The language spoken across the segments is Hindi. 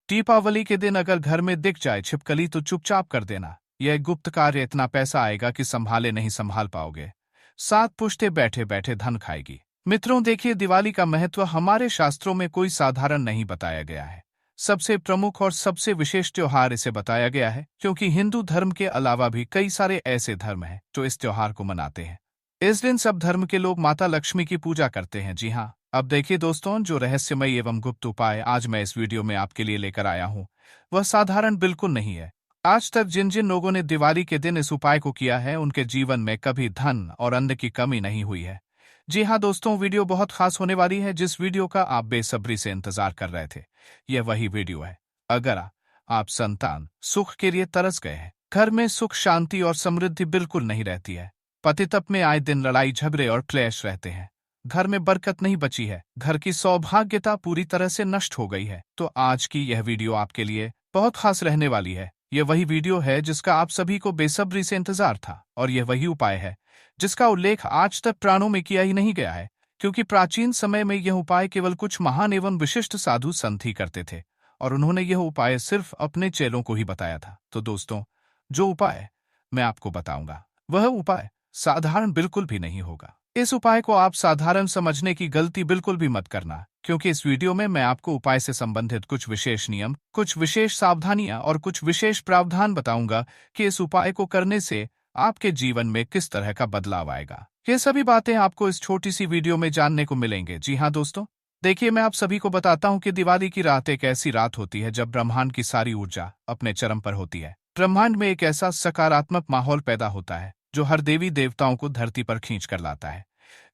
दीपावली के दिन अगर घर में दिख जाए छिपकली तो चुपचाप कर देना। यह गुप्त कार्य इतना पैसा आएगा कि संभाले नहीं संभाल पाओगे। सात पुश्ते बैठे बैठे धन खाएगी। मित्रों, देखिए, दिवाली का महत्व हमारे शास्त्रों में कोई साधारण नहीं बताया गया है। सबसे प्रमुख और सबसे विशेष त्योहार इसे बताया गया है क्योंकि हिंदू धर्म के अलावा भी कई सारे ऐसे धर्म हैं जो इस त्योहार को मनाते हैं। इस दिन सब धर्म के लोग माता लक्ष्मी की पूजा करते हैं। जी हाँ, अब देखिए दोस्तों, जो रहस्यमय एवं गुप्त उपाय आज मैं इस वीडियो में आपके लिए लेकर आया हूँ वह साधारण बिल्कुल नहीं है। आज तक जिन जिन लोगों ने दिवाली के दिन इस उपाय को किया है उनके जीवन में कभी धन और अन्न की कमी नहीं हुई है। जी हाँ दोस्तों, वीडियो बहुत खास होने वाली है। जिस वीडियो का आप बेसब्री से इंतजार कर रहे थे, यह वही वीडियो है। अगर आप संतान सुख के लिए तरस गए हैं, घर में सुख शांति और समृद्धि बिल्कुल नहीं रहती है, पतितप में आए दिन लड़ाई झगड़े और क्लेश रहते हैं, घर में बरकत नहीं बची है, घर की सौभाग्यता पूरी तरह से नष्ट हो गई है, तो आज की यह वीडियो आपके लिए बहुत खास रहने वाली है। यह वही वीडियो है जिसका आप सभी को बेसब्री से इंतजार था, और यह वही उपाय है जिसका उल्लेख आज तक पुराणों में किया ही नहीं गया है, क्योंकि प्राचीन समय में यह उपाय केवल कुछ महान एवं विशिष्ट साधु संत ही करते थे, और उन्होंने यह उपाय सिर्फ अपने चेलों को ही बताया था। तो दोस्तों, जो उपाय मैं आपको बताऊंगा वह उपाय साधारण बिल्कुल भी नहीं होगा। इस उपाय को आप साधारण समझने की गलती बिल्कुल भी मत करना, क्योंकि इस वीडियो में मैं आपको उपाय से संबंधित कुछ विशेष नियम, कुछ विशेष सावधानियां और कुछ विशेष प्रावधान बताऊंगा कि इस उपाय को करने से आपके जीवन में किस तरह का बदलाव आएगा। ये सभी बातें आपको इस छोटी सी वीडियो में जानने को मिलेंगे। जी हाँ दोस्तों, देखिए, मैं आप सभी को बताता हूँ कि दिवाली की रात एक ऐसी रात होती है जब ब्रह्मांड की सारी ऊर्जा अपने चरम पर होती है। ब्रह्मांड में एक ऐसा सकारात्मक माहौल पैदा होता है जो हर देवी देवताओं को धरती पर खींच कर लाता है।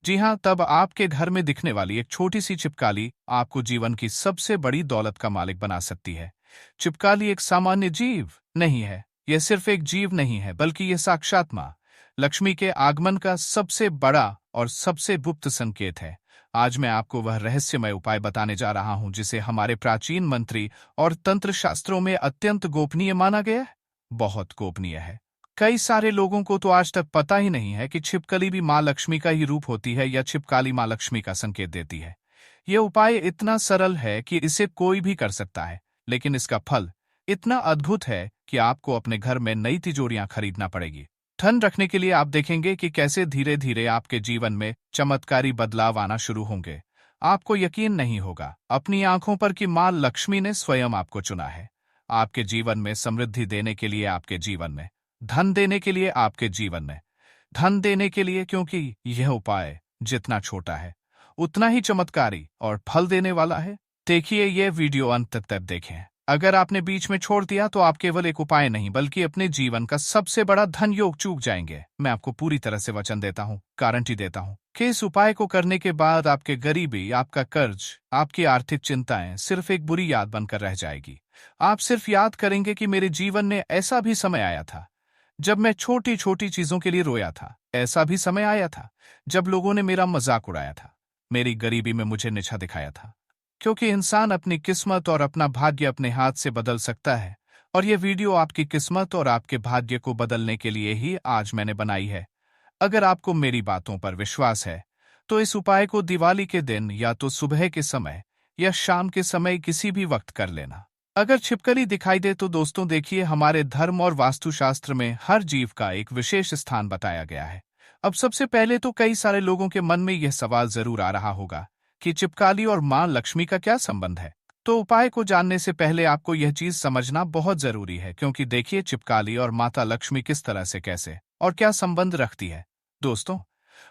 जी हाँ, तब आपके घर में दिखने वाली एक छोटी सी छिपकली आपको जीवन की सबसे बड़ी दौलत का मालिक बना सकती है। छिपकली एक सामान्य जीव नहीं है, यह सिर्फ एक जीव नहीं है, बल्कि यह साक्षात मां लक्ष्मी के आगमन का सबसे बड़ा और सबसे गुप्त संकेत है। आज मैं आपको वह रहस्यमय उपाय बताने जा रहा हूं जिसे हमारे प्राचीन मंत्री और तंत्र शास्त्रों में अत्यंत गोपनीय माना गया है। बहुत गोपनीय है। कई सारे लोगों को तो आज तक पता ही नहीं है कि छिपकली भी मां लक्ष्मी का ही रूप होती है या छिपकली मां लक्ष्मी का संकेत देती है। यह उपाय इतना सरल है कि इसे कोई भी कर सकता है, लेकिन इसका फल इतना अद्भुत है कि आपको अपने घर में नई तिजोरियां खरीदना पड़ेगी। धन रखने के लिए आप देखेंगे कि कैसे धीरे धीरे आपके जीवन में चमत्कारी बदलाव आना शुरू होंगे। आपको यकीन नहीं होगा अपनी आंखों पर कि मां लक्ष्मी ने स्वयं आपको चुना है, आपके जीवन में समृद्धि देने के लिए, आपके जीवन में धन देने के लिए, आपके जीवन में धन देने के लिए, क्योंकि यह उपाय जितना छोटा है उतना ही चमत्कारी और फल देने वाला है। देखिए, यह वीडियो अंत तक देखें। अगर आपने बीच में छोड़ दिया तो आप केवल एक उपाय नहीं बल्कि अपने जीवन का सबसे बड़ा धन योग चूक जाएंगे। मैं आपको पूरी तरह से वचन देता हूँ, गारंटी देता हूँ कि इस उपाय को करने के बाद आपके गरीबी, आपका कर्ज, आपकी आर्थिक चिंताएं सिर्फ एक बुरी याद बनकर रह जाएगी। आप सिर्फ याद करेंगे कि मेरे जीवन में ऐसा भी समय आया था जब मैं छोटी छोटी चीजों के लिए रोया था। ऐसा भी समय आया था जब लोगों ने मेरा मजाक उड़ाया था, मेरी गरीबी में मुझे नीचा दिखाया था। क्योंकि इंसान अपनी किस्मत और अपना भाग्य अपने हाथ से बदल सकता है, और यह वीडियो आपकी किस्मत और आपके भाग्य को बदलने के लिए ही आज मैंने बनाई है। अगर आपको मेरी बातों पर विश्वास है तो इस उपाय को दिवाली के दिन या तो सुबह के समय या शाम के समय किसी भी वक्त कर लेना। अगर छिपकली दिखाई दे तो दोस्तों देखिए, हमारे धर्म और वास्तुशास्त्र में हर जीव का एक विशेष स्थान बताया गया है। अब सबसे पहले तो कई सारे लोगों के मन में यह सवाल जरूर आ रहा होगा कि छिपकली और मां लक्ष्मी का क्या संबंध है। तो उपाय को जानने से पहले आपको यह चीज समझना बहुत जरूरी है, क्योंकि देखिए, छिपकली और माता लक्ष्मी किस तरह से, कैसे और क्या संबंध रखती है। दोस्तों,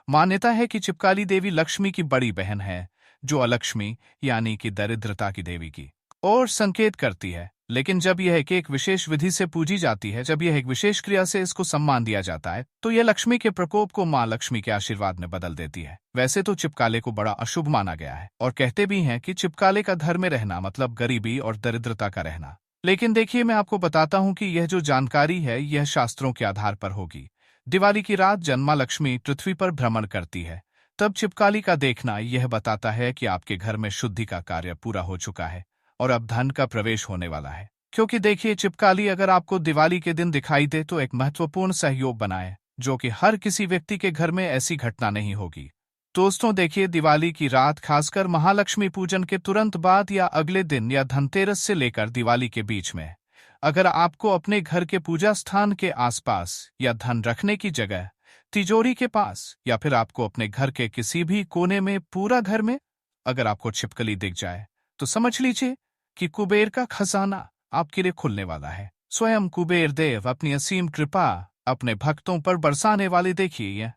मान्यता है कि छिपकली देवी लक्ष्मी की बड़ी बहन है, जो अलक्ष्मी यानी कि दरिद्रता की देवी की और संकेत करती है। लेकिन जब यह एक विशेष विधि से पूजी जाती है, जब यह एक विशेष क्रिया से इसको सम्मान दिया जाता है, तो यह लक्ष्मी के प्रकोप को मां लक्ष्मी के आशीर्वाद में बदल देती है। वैसे तो छिपकली को बड़ा अशुभ माना गया है, और कहते भी हैं कि छिपकली का घर में रहना मतलब गरीबी और दरिद्रता का रहना। लेकिन देखिए, मैं आपको बताता हूँ कि यह जो जानकारी है यह शास्त्रों के आधार पर होगी। दिवाली की रात जब मां लक्ष्मी पृथ्वी पर भ्रमण करती है, तब छिपकली का देखना यह बताता है कि आपके घर में शुद्धि का कार्य पूरा हो चुका है और अब धन का प्रवेश होने वाला है। क्योंकि देखिए, छिपकली अगर आपको दिवाली के दिन दिखाई दे तो एक महत्वपूर्ण सहयोग बनाए, जो कि हर किसी व्यक्ति के घर में ऐसी घटना नहीं होगी। दोस्तों देखिए, दिवाली की रात खासकर महालक्ष्मी पूजन के तुरंत बाद या अगले दिन या धनतेरस से लेकर दिवाली के बीच में अगर आपको अपने घर के पूजा स्थान के आसपास या धन रखने की जगह, तिजोरी के पास या फिर आपको अपने घर के किसी भी कोने में, पूरा घर में अगर आपको छिपकली दिख जाए तो समझ लीजिए कि कुबेर का खजाना आपके लिए खुलने वाला है। स्वयं कुबेर देव अपनी असीम कृपा अपने भक्तों पर बरसाने वाले। देखिए, यह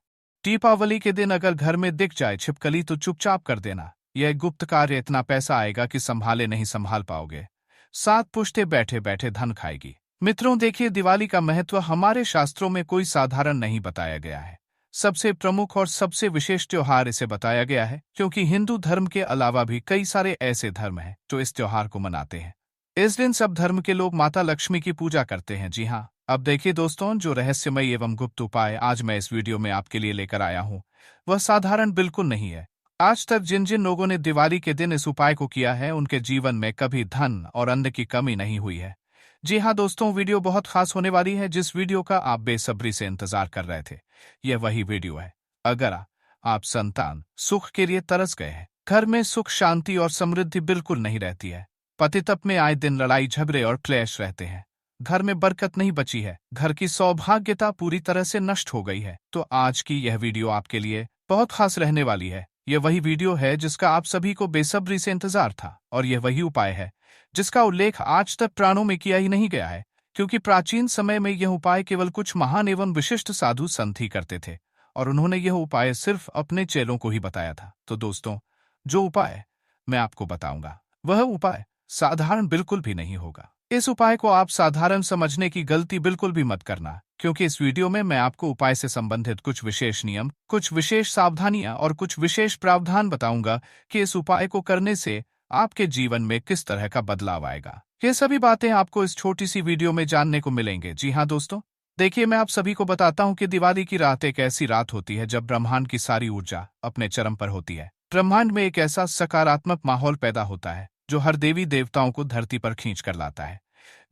दीपावली के दिन अगर घर में दिख जाए छिपकली तो चुपचाप कर देना। यह गुप्त कार्य इतना पैसा आएगा कि संभाले नहीं संभाल पाओगे। 7 पुश्ते बैठे बैठे धन खाएगी। मित्रों देखिए, दिवाली का महत्व हमारे शास्त्रों में कोई साधारण नहीं बताया गया है। सबसे प्रमुख और सबसे विशेष त्योहार इसे बताया गया है क्योंकि हिंदू धर्म के अलावा भी कई सारे ऐसे धर्म हैं जो इस त्योहार को मनाते हैं। इस दिन सब धर्म के लोग माता लक्ष्मी की पूजा करते हैं। जी हाँ, अब देखिए दोस्तों, जो रहस्यमय एवं गुप्त उपाय आज मैं इस वीडियो में आपके लिए लेकर आया हूँ वह साधारण बिल्कुल नहीं है। आज तक जिन जिन लोगों ने दिवाली के दिन इस उपाय को किया है उनके जीवन में कभी धन और अन्न की कमी नहीं हुई है। जी हाँ दोस्तों, वीडियो बहुत खास होने वाली है। जिस वीडियो का आप बेसब्री से इंतजार कर रहे थे, यह वही वीडियो है। अगर आप संतान सुख के लिए तरस गए हैं, घर में सुख शांति और समृद्धि बिल्कुल नहीं रहती है, पतितप में आए दिन लड़ाई झगड़े और क्लेश रहते हैं, घर में बरकत नहीं बची है, घर की सौभाग्यता पूरी तरह से नष्ट हो गई है, तो आज की यह वीडियो आपके लिए बहुत खास रहने वाली है। यह वही वीडियो है जिसका आप सभी को बेसब्री से इंतजार था और यह वही उपाय है जिसका उल्लेख आज तक पुराणों में किया ही नहीं गया है, क्योंकि प्राचीन समय में यह उपाय केवल कुछ महान एवं विशिष्ट साधु संत ही करते थे और उन्होंने यह उपाय सिर्फ अपने चेलों को ही बताया था। तो दोस्तों, जो उपाय मैं आपको बताऊंगा वह उपाय साधारण बिल्कुल भी नहीं होगा। इस उपाय को आप साधारण समझने की गलती बिल्कुल भी मत करना, क्योंकि इस वीडियो में मैं आपको उपाय से संबंधित कुछ विशेष नियम, कुछ विशेष सावधानियां और कुछ विशेष प्रावधान बताऊंगा कि इस उपाय को करने से आपके जीवन में किस तरह का बदलाव आएगा। ये सभी बातें आपको इस छोटी सी वीडियो में जानने को मिलेंगे। जी हाँ दोस्तों, देखिए, मैं आप सभी को बताता हूँ कि दिवाली की रात एक ऐसी रात होती है जब ब्रह्मांड की सारी ऊर्जा अपने चरम पर होती है। ब्रह्मांड में एक ऐसा सकारात्मक माहौल पैदा होता है जो हर देवी देवताओं को धरती पर खींच कर लाता है।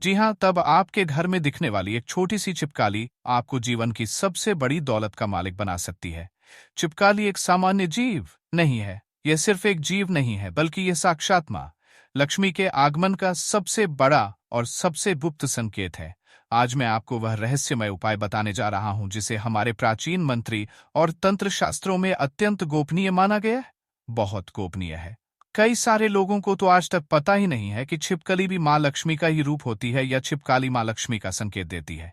जी हाँ, तब आपके घर में दिखने वाली एक छोटी सी छिपकली आपको जीवन की सबसे बड़ी दौलत का मालिक बना सकती है। छिपकली एक सामान्य जीव नहीं है, यह सिर्फ एक जीव नहीं है, बल्कि यह साक्षात मां लक्ष्मी के आगमन का सबसे बड़ा और सबसे गुप्त संकेत है। आज मैं आपको वह रहस्यमय उपाय बताने जा रहा हूं जिसे हमारे प्राचीन मंत्री और तंत्र शास्त्रों में अत्यंत गोपनीय माना गया है। बहुत गोपनीय है। कई सारे लोगों को तो आज तक पता ही नहीं है कि छिपकली भी मां लक्ष्मी का ही रूप होती है या छिपकली मां लक्ष्मी का संकेत देती है।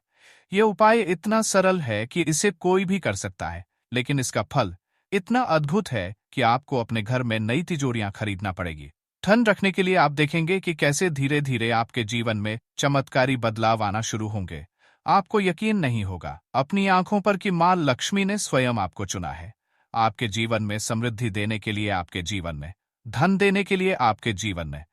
यह उपाय इतना सरल है कि इसे कोई भी कर सकता है, लेकिन इसका फल इतना अद्भुत है कि आपको अपने घर में नई तिजोरियां खरीदना पड़ेगी। धन रखने के लिए आप देखेंगे कि कैसे धीरे धीरे आपके जीवन में चमत्कारी बदलाव आना शुरू होंगे। आपको यकीन नहीं होगा अपनी आंखों पर कि मां लक्ष्मी ने स्वयं आपको चुना है, आपके जीवन में समृद्धि देने के लिए, आपके जीवन में धन देने के लिए, आपके जीवन में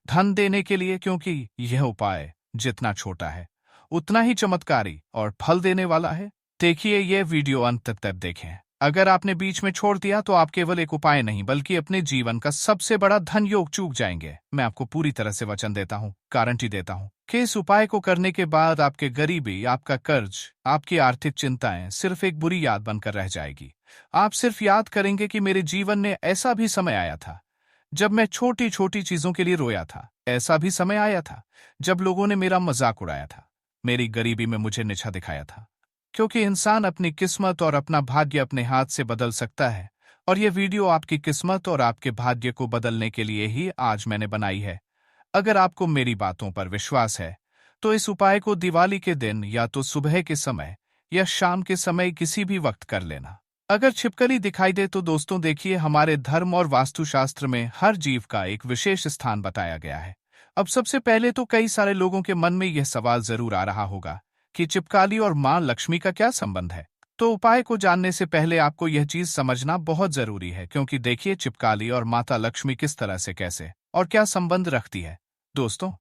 धन देने के लिए, क्योंकि यह उपाय जितना छोटा है उतना ही चमत्कारी और फल देने वाला है। देखिए, यह वीडियो अंत तक देखें। अगर आपने बीच में छोड़ दिया तो आप केवल एक उपाय नहीं बल्कि अपने जीवन का सबसे बड़ा धन योग चूक जाएंगे। मैं आपको पूरी तरह से वचन देता हूँ, गारंटी देता हूँ कि इस उपाय को करने के बाद आपके गरीबी, आपका कर्ज, आपकी आर्थिक चिंताएं सिर्फ एक बुरी याद बनकर रह जाएगी। आप सिर्फ याद करेंगे कि मेरे जीवन में ऐसा भी समय आया था जब मैं छोटी छोटी चीजों के लिए रोया था। ऐसा भी समय आया था जब लोगों ने मेरा मजाक उड़ाया था, मेरी गरीबी में मुझे नीचा दिखाया था। क्योंकि इंसान अपनी किस्मत और अपना भाग्य अपने हाथ से बदल सकता है, और यह वीडियो आपकी किस्मत और आपके भाग्य को बदलने के लिए ही आज मैंने बनाई है। अगर आपको मेरी बातों पर विश्वास है तो इस उपाय को दिवाली के दिन या तो सुबह के समय या शाम के समय किसी भी वक्त कर लेना। अगर छिपकली दिखाई दे तो दोस्तों देखिए, हमारे धर्म और वास्तुशास्त्र में हर जीव का एक विशेष स्थान बताया गया है। अब सबसे पहले तो कई सारे लोगों के मन में यह सवाल जरूर आ रहा होगा कि छिपकली और मां लक्ष्मी का क्या संबंध है। तो उपाय को जानने से पहले आपको यह चीज समझना बहुत जरूरी है, क्योंकि देखिए, छिपकली और माता लक्ष्मी किस तरह से, कैसे और क्या संबंध रखती है। दोस्तों,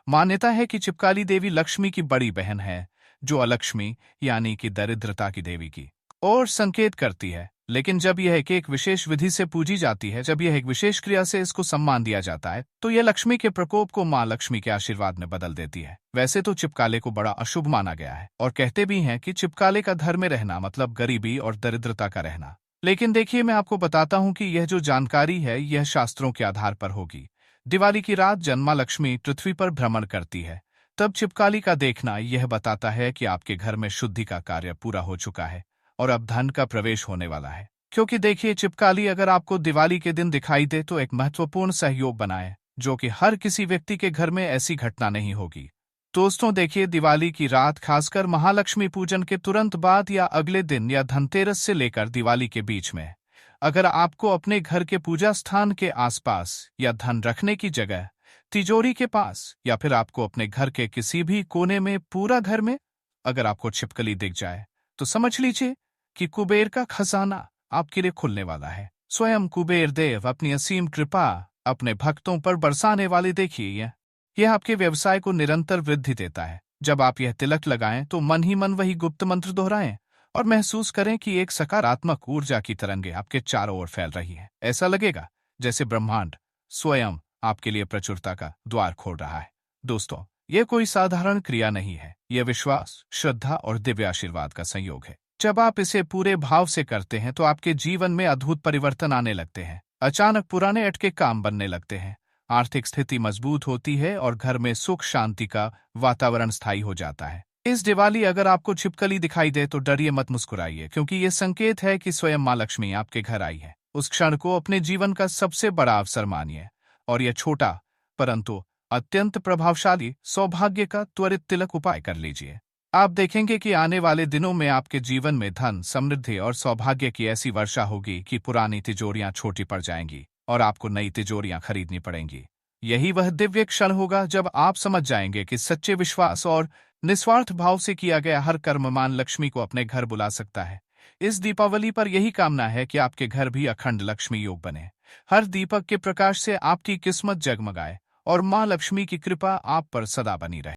मान्यता है कि छिपकली देवी लक्ष्मी की बड़ी बहन है, जो अलक्ष्मी यानी कि दरिद्रता की देवी की और संकेत करती है। लेकिन जब यह एक विशेष विधि से पूजी जाती है, जब यह एक विशेष क्रिया से इसको सम्मान दिया जाता है, तो यह लक्ष्मी के प्रकोप को मां लक्ष्मी के आशीर्वाद में बदल देती है। वैसे तो छिपकली को बड़ा अशुभ माना गया है और कहते भी हैं कि छिपकली का घर में रहना मतलब गरीबी और दरिद्रता का रहना। लेकिन देखिए, मैं आपको बताता हूं कि यह जो जानकारी है यह शास्त्रों के आधार पर होगी। दिवाली की रात जन्मा लक्ष्मी पृथ्वी पर भ्रमण करती है। तब छिपकली का देखना यह बताता है कि आपके घर में शुद्धि का कार्य पूरा हो चुका है और अब धन का प्रवेश होने वाला है। क्योंकि देखिए, छिपकली अगर आपको दिवाली के दिन दिखाई दे तो एक महत्वपूर्ण सहयोग बनाए, जो कि हर किसी व्यक्ति के घर में ऐसी घटना नहीं होगी। दोस्तों देखिए, दिवाली की रात खासकर महालक्ष्मी पूजन के तुरंत बाद या अगले दिन या धनतेरस से लेकर दिवाली के बीच में, अगर आपको अपने घर के पूजा स्थान के आसपास या धन रखने की जगह, तिजोरी के पास या फिर आपको अपने घर के किसी भी कोने में, पूरा घर में अगर आपको छिपकली दिख जाए, तो समझ लीजिए कि कुबेर का खजाना आपके लिए खुलने वाला है। स्वयं कुबेर देव अपनी असीम कृपा अपने भक्तों पर बरसाने वाले देखिए। यह आपके व्यवसाय को निरंतर वृद्धि देता है। जब आप यह तिलक लगाएं तो मन ही मन वही गुप्त मंत्र दोहराएं और महसूस करें कि एक सकारात्मक ऊर्जा की तरंगे आपके चारों ओर फैल रही है। ऐसा लगेगा जैसे ब्रह्मांड स्वयं आपके लिए प्रचुरता का द्वार खोल रहा है। दोस्तों, यह कोई साधारण क्रिया नहीं है, यह विश्वास, श्रद्धा और दिव्य आशीर्वाद का संयोग है। जब आप इसे पूरे भाव से करते हैं तो आपके जीवन में अद्भुत परिवर्तन आने लगते हैं। अचानक पुराने अटके काम बनने लगते हैं, आर्थिक स्थिति मजबूत होती है और घर में सुख शांति का वातावरण स्थायी हो जाता है। इस दिवाली अगर आपको छिपकली दिखाई दे तो डरिए मत, मुस्कुराइए, क्योंकि यह संकेत है कि स्वयं मां लक्ष्मी आपके घर आई है। उस क्षण को अपने जीवन का सबसे बड़ा अवसर मानिए और यह छोटा परंतु अत्यंत प्रभावशाली सौभाग्य का त्वरित तिलक उपाय कर लीजिए। आप देखेंगे कि आने वाले दिनों में आपके जीवन में धन, समृद्धि और सौभाग्य की ऐसी वर्षा होगी कि पुरानी तिजोरियां छोटी पड़ जाएंगी और आपको नई तिजोरियां खरीदनी पड़ेंगी। यही वह दिव्य क्षण होगा जब आप समझ जाएंगे कि सच्चे विश्वास और निस्वार्थ भाव से किया गया हर कर्म मान लक्ष्मी को अपने घर बुला सकता है। इस दीपावली पर यही कामना है कि आपके घर भी अखंड लक्ष्मी योग बने। हर दीपक के प्रकाश से आपकी किस्मत जगमगाए और मां लक्ष्मी की कृपा आप पर सदा बनी रहे।